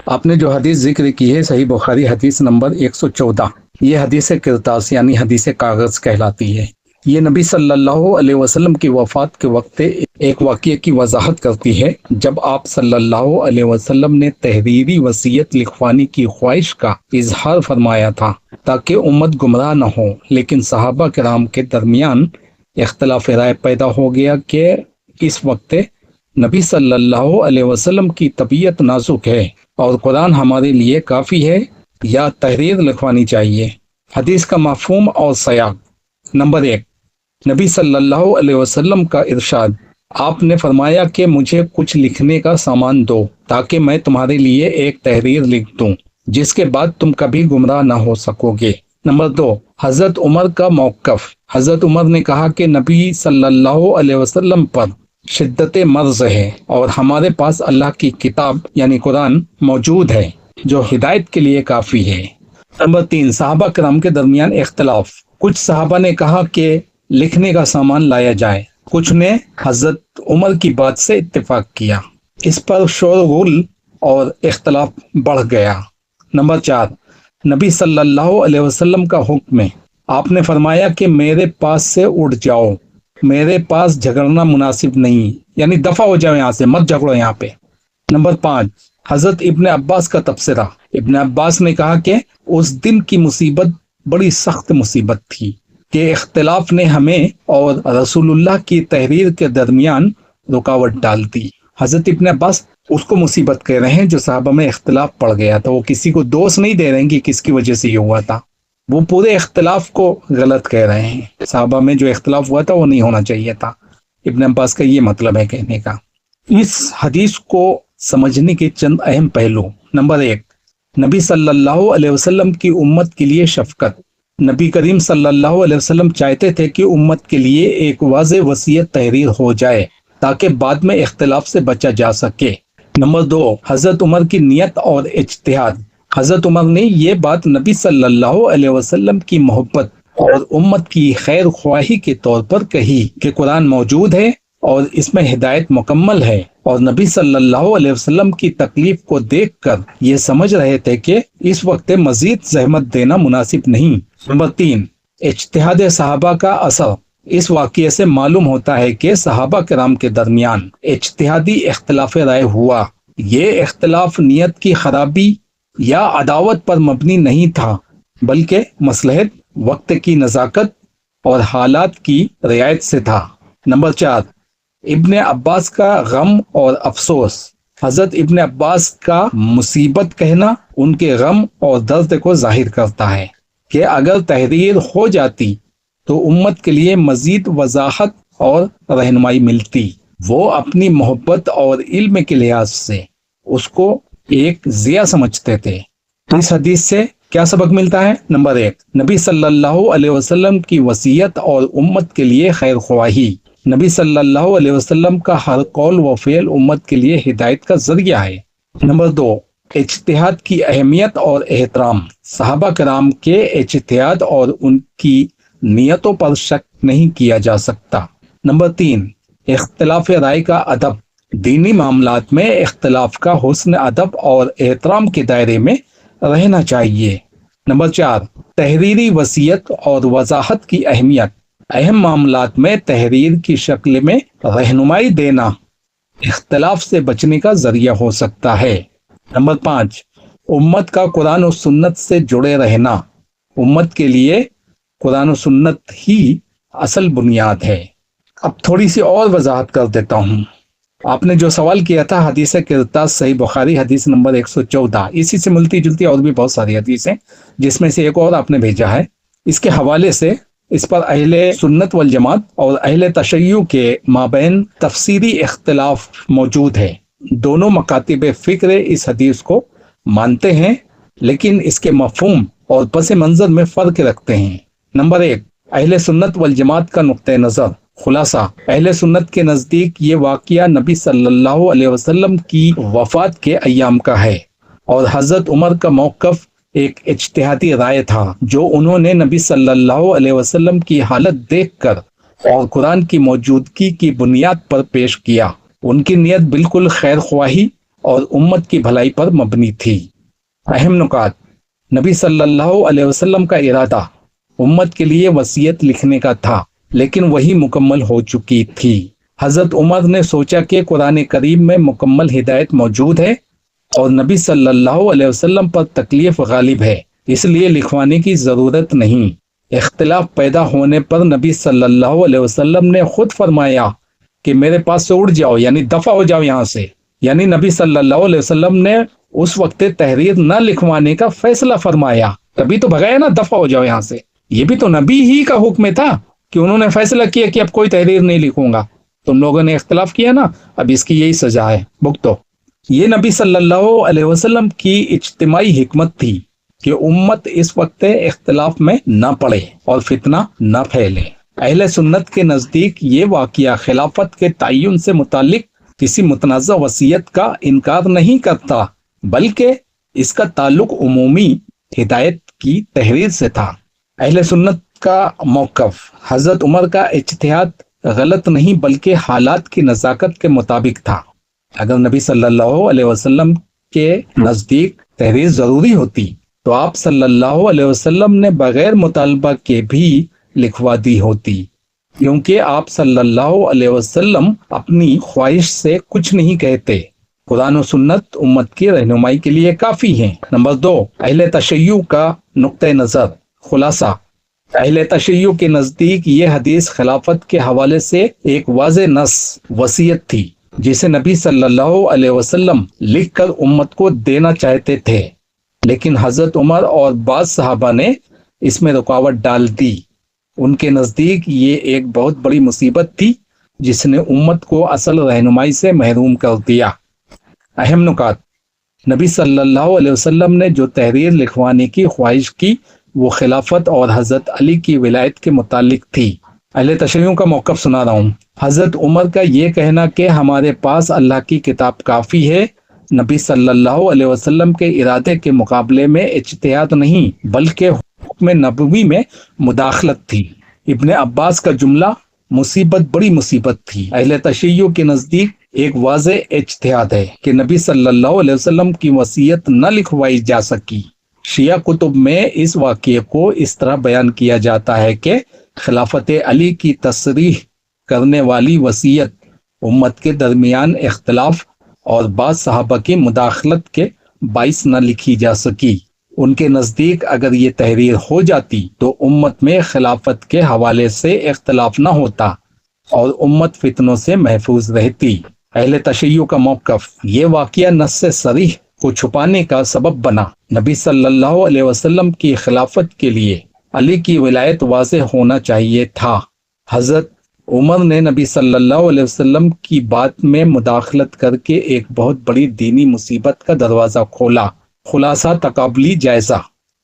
آپ نے جو حدیث ذکر کی ہے صحیح بخاری حدیث نمبر 114، یہ حدیث کرتاس یعنی حدیث کاغذ کہلاتی ہے۔ یہ نبی صلی اللہ علیہ وسلم کی وفات کے وقت ایک واقعے کی وضاحت کرتی ہے جب آپ صلی اللہ علیہ وسلم نے تحریری وصیت لکھوانے کی خواہش کا اظہار فرمایا تھا تاکہ امت گمراہ نہ ہو، لیکن صحابہ کرام کے درمیان اختلاف رائے پیدا ہو گیا کہ اس وقت نبی صلی اللہ علیہ وسلم کی طبیعت نازک ہے اور قرآن ہمارے لیے کافی ہے یا تحریر لکھوانی چاہیے۔ حدیث کا مفہوم اور سیاق۔ نمبر 1، نبی صلی اللہ علیہ وسلم کا ارشاد، آپ نے فرمایا کہ مجھے کچھ لکھنے کا سامان دو تاکہ میں تمہارے لیے ایک تحریر لکھ دوں جس کے بعد تم کبھی گمراہ نہ ہو سکو گے۔ نمبر 2، حضرت عمر کا موقف۔ حضرت عمر نے کہا کہ نبی صلی اللہ علیہ وسلم پر شدت مرض ہے اور ہمارے پاس اللہ کی کتاب یعنی قرآن موجود ہے جو ہدایت کے لیے کافی ہے۔ نمبر 3، صحابہ کرام کے درمیان اختلاف۔ کچھ صحابہ نے کہا کہ لکھنے کا سامان لایا جائے، کچھ نے حضرت عمر کی بات سے اتفاق کیا۔ اس پر شور غل اور اختلاف بڑھ گیا۔ نمبر 4، نبی صلی اللہ علیہ وسلم کا حکم ہے۔ آپ نے فرمایا کہ میرے پاس سے اٹھ جاؤ، میرے پاس جھگڑنا مناسب نہیں، یعنی دفع ہو جاؤ یہاں سے، مت جھگڑو یہاں پہ۔ نمبر 5، حضرت ابن عباس کا تبصرہ۔ ابن عباس نے کہا کہ اس دن کی مصیبت بڑی سخت مصیبت تھی کہ اختلاف نے ہمیں اور رسول اللہ کی تحریر کے درمیان رکاوٹ ڈال دی۔ حضرت ابن عباس اس کو مصیبت کہہ رہے ہیں جو صحابہ میں اختلاف پڑ گیا تھا، وہ کسی کو دوست نہیں دے رہے ہیں کہ کس کی وجہ سے یہ ہوا تھا، وہ پورے اختلاف کو غلط کہہ رہے ہیں۔ صحابہ میں جو اختلاف ہوا تھا وہ نہیں ہونا چاہیے تھا۔ ابن عباس کا یہ مطلب ہے کہنے کا۔ اس حدیث کو سمجھنے کے چند اہم پہلو۔ نمبر 1، نبی صلی اللہ علیہ وسلم کی امت کے لیے شفقت۔ نبی کریم صلی اللہ علیہ وسلم چاہتے تھے کہ امت کے لیے ایک واضح وصیت تحریر ہو جائے تاکہ بعد میں اختلاف سے بچا جا سکے۔ نمبر 2، حضرت عمر کی نیت اور اجتہاد۔ حضرت عمر نے یہ بات نبی صلی اللہ علیہ وسلم کی محبت اور امت کی خیر خواہی کے طور پر کہی کہ قرآن موجود ہے اور اس میں ہدایت مکمل ہے، اور نبی صلی اللہ علیہ وسلم کی تکلیف کو دیکھ کر یہ سمجھ رہے تھے کہ اس وقت مزید زحمت دینا مناسب نہیں۔ نمبر 3، اجتہاد صحابہ کا اثر۔ اس واقعے سے معلوم ہوتا ہے کہ صحابہ کرام کے درمیان اجتہادی اختلاف رائے ہوا۔ یہ اختلاف نیت کی خرابی یا عداوت پر مبنی نہیں تھا، بلکہ مصلحت، وقت کی نزاکت اور حالات کی رعایت سے تھا۔ نمبر 4، ابن عباس کا غم اور افسوس۔ حضرت ابن عباس کا مصیبت کہنا ان کے غم اور درد کو ظاہر کرتا ہے کہ اگر تحریر ہو جاتی تو امت کے لیے مزید وضاحت اور رہنمائی ملتی۔ وہ اپنی محبت اور علم کے لحاظ سے اس کو ایک ضیاء سمجھتے تھے۔ اس حدیث سے کیا سبق ملتا ہے؟ نمبر 1، نبی صلی اللہ علیہ وسلم کی وصیت اور امت کے لیے خیر خواہی۔ نبی صلی اللہ علیہ وسلم کا ہر قول و فعل امت کے لیے ہدایت کا ذریعہ ہے۔ نمبر 2، اجتہاد کی اہمیت اور احترام۔ صحابہ کرام کے اجتہاد اور ان کی نیتوں پر شک نہیں کیا جا سکتا۔ نمبر 3، اختلاف رائے کا ادب۔ دینی معاملات میں اختلاف کا حسن ادب اور احترام کے دائرے میں رہنا چاہیے۔ نمبر 4، تحریری وصیت اور وضاحت کی اہمیت۔ اہم معاملات میں تحریر کی شکل میں رہنمائی دینا اختلاف سے بچنے کا ذریعہ ہو سکتا ہے۔ نمبر 5، امت کا قرآن و سنت سے جڑے رہنا۔ امت کے لیے قرآن و سنت ہی اصل بنیاد ہے۔ اب تھوڑی سی اور وضاحت کر دیتا ہوں۔ آپ نے جو سوال کیا تھا حدیث کرتاس صحیح بخاری حدیث نمبر 114، اسی سے ملتی جلتی اور بھی بہت ساری حدیث ہیں، جس میں سے ایک اور آپ نے بھیجا ہے۔ اس کے حوالے سے اس پر اہل سنت والجماعت اور اہل تشیع کے مابین تفسیری اختلاف موجود ہے۔ دونوں مکاتب فکر اس حدیث کو مانتے ہیں لیکن اس کے مفہوم اور پس منظر میں فرق رکھتے ہیں۔ نمبر 1، اہل سنت والجماعت کا نقطہ نظر۔ خلاصہ، اہل سنت کے نزدیک یہ واقعہ نبی صلی اللہ علیہ وسلم کی وفات کے ایام کا ہے، اور حضرت عمر کا موقف ایک اجتہادی رائے تھا جو انہوں نے نبی صلی اللہ علیہ وسلم کی حالت دیکھ کر اور قرآن کی موجودگی کی بنیاد پر پیش کیا۔ ان کی نیت بالکل خیر خواہی اور امت کی بھلائی پر مبنی تھی۔ اہم نکات: نبی صلی اللہ علیہ وسلم کا ارادہ امت کے لیے وصیت لکھنے کا تھا، لیکن وہی مکمل ہو چکی تھی۔ حضرت عمر نے سوچا کہ قرآن کریم میں مکمل ہدایت موجود ہے اور نبی صلی اللہ علیہ وسلم پر تکلیف غالب ہے، اس لیے لکھوانے کی ضرورت نہیں۔ اختلاف پیدا ہونے پر نبی صلی اللہ علیہ وسلم نے خود فرمایا کہ میرے پاس سے اڑ جاؤ، یعنی دفع ہو جاؤ یہاں سے۔ یعنی نبی صلی اللہ علیہ وسلم نے اس وقت تحریر نہ لکھوانے کا فیصلہ فرمایا، تبھی تو بھگایا نا، دفع ہو جاؤ یہاں سے۔ یہ بھی تو نبی ہی کا حکم تھا کہ انہوں نے فیصلہ کیا کہ اب کوئی تحریر نہیں لکھوں گا، تم لوگوں نے اختلاف کیا نا، اب اس کی یہی سزا ہے، بھگتو۔ یہ نبی صلی اللہ علیہ وسلم کی اجتماعی حکمت تھی کہ امت اس وقت اختلاف میں نہ پڑے اور فتنہ نہ پھیلے۔ اہل سنت کے نزدیک یہ واقعہ خلافت کے تعین سے متعلق کسی متنازع وصیت کا انکار نہیں کرتا، بلکہ اس کا تعلق عمومی ہدایت کی تحریر سے تھا۔ اہل سنت کا موقف: حضرت عمر کا اجتہاد غلط نہیں بلکہ حالات کی نزاکت کے مطابق تھا۔ اگر نبی صلی اللہ علیہ وسلم کے نزدیک تحریر ضروری ہوتی تو آپ صلی اللہ علیہ وسلم نے بغیر مطالبہ کے بھی لکھوا دی ہوتی، کیونکہ آپ صلی اللہ علیہ وسلم اپنی خواہش سے کچھ نہیں کہتے۔ قرآن و سنت امت کی رہنمائی کے لیے کافی ہیں۔ نمبر 2، اہل تشیع کا نقطہ نظر۔ خلاصہ: اہل تشیع کے نزدیک یہ حدیث خلافت کے حوالے سے ایک واضح نص وصیت تھی، جسے نبی صلی اللہ علیہ وسلم لکھ کر امت کو دینا چاہتے تھے، لیکن حضرت عمر اور بعض صحابہ نے اس میں رکاوٹ ڈال دی۔ ان کے نزدیک یہ ایک بہت بڑی مصیبت تھی جس نے امت کو اصل رہنمائی سے محروم کر دیا۔ اہم نکات: نبی صلی اللہ علیہ وسلم نے جو تحریر لکھوانے کی خواہش کی وہ خلافت اور حضرت علی کی ولایت کے متعلق تھی۔ اہل تشیع کا موقف سنا رہا ہوں۔ حضرت عمر کا یہ کہنا کہ ہمارے پاس اللہ کی کتاب کافی ہے، نبی صلی اللہ علیہ وسلم کے ارادے کے مقابلے میں اجتہاد نہیں بلکہ حکم نبوی میں مداخلت تھی۔ ابن عباس کا جملہ مصیبت بڑی مصیبت تھی، اہل تشیع کے نزدیک ایک واضح اجتہاد ہے کہ نبی صلی اللہ علیہ وسلم کی وصیت نہ لکھوائی جا سکی۔ شیعہ کتب میں اس واقعے کو اس طرح بیان کیا جاتا ہے کہ خلافت علی کی تصریح کرنے والی وصیت امت کے درمیان اختلاف اور بعض صحابہ کی مداخلت کے باعث نہ لکھی جا سکی۔ ان کے نزدیک اگر یہ تحریر ہو جاتی تو امت میں خلافت کے حوالے سے اختلاف نہ ہوتا اور امت فتنوں سے محفوظ رہتی۔ اہل تشیع کا موقف: یہ واقعہ نص صریح کو چھپانے کا سبب بنا۔ نبی صلی اللہ علیہ وسلم کی خلافت کے لیے علی کی ولایت واضح ہونا چاہیے تھا۔ حضرت عمر نے نبی صلی اللہ علیہ وسلم کی بات میں مداخلت کر کے ایک بہت بڑی دینی مصیبت کا دروازہ کھولا۔ خلاصہ تقابلی جائزہ۔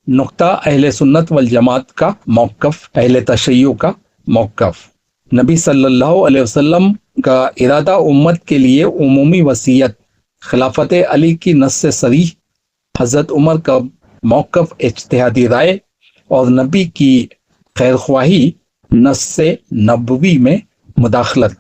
نقطہ: اہل سنت والجماعت کا موقف، اہل تشیع کا موقف۔ نبی صلی اللہ علیہ وسلم کا ارادہ امت کے لیے عمومی وصیت، خلافت علی کی نص صریح، حضرت عمر کا موقف اجتہادی رائے اور نبی کی خیرخواہی نص نبوی میں مداخلت۔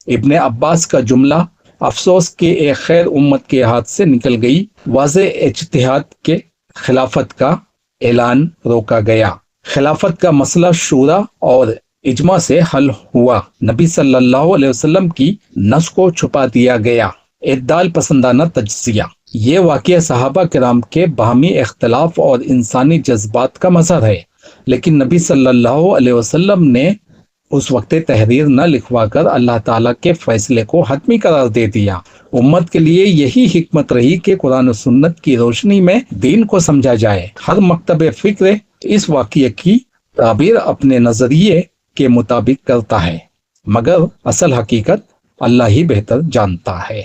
ابن عباس کا جملہ افسوس کہ ایک خیر امت کے ہاتھ سے نکل گئی، واضح اجتہاد کے خلافت کا اعلان روکا گیا۔ خلافت کا مسئلہ شورا اور اجماع سے حل ہوا۔ نبی صلی اللہ علیہ وسلم کی نص کو چھپا دیا گیا۔ اعتدال پسندانہ تجزیہ۔ یہ واقعہ صحابہ کرام کے باہمی اختلاف اور انسانی جذبات کا مظہر ہے، لیکن نبی صلی اللہ علیہ وسلم نے اس وقت تحریر نہ لکھوا کر اللہ تعالیٰ کے فیصلے کو حتمی قرار دے دیا۔ امت کے لیے یہی حکمت رہی کہ قرآن و سنت کی روشنی میں دین کو سمجھا جائے۔ ہر مکتب فکر اس واقعے کی تعبیر اپنے نظریے کے مطابق کرتا ہے، مگر اصل حقیقت اللہ ہی بہتر جانتا ہے۔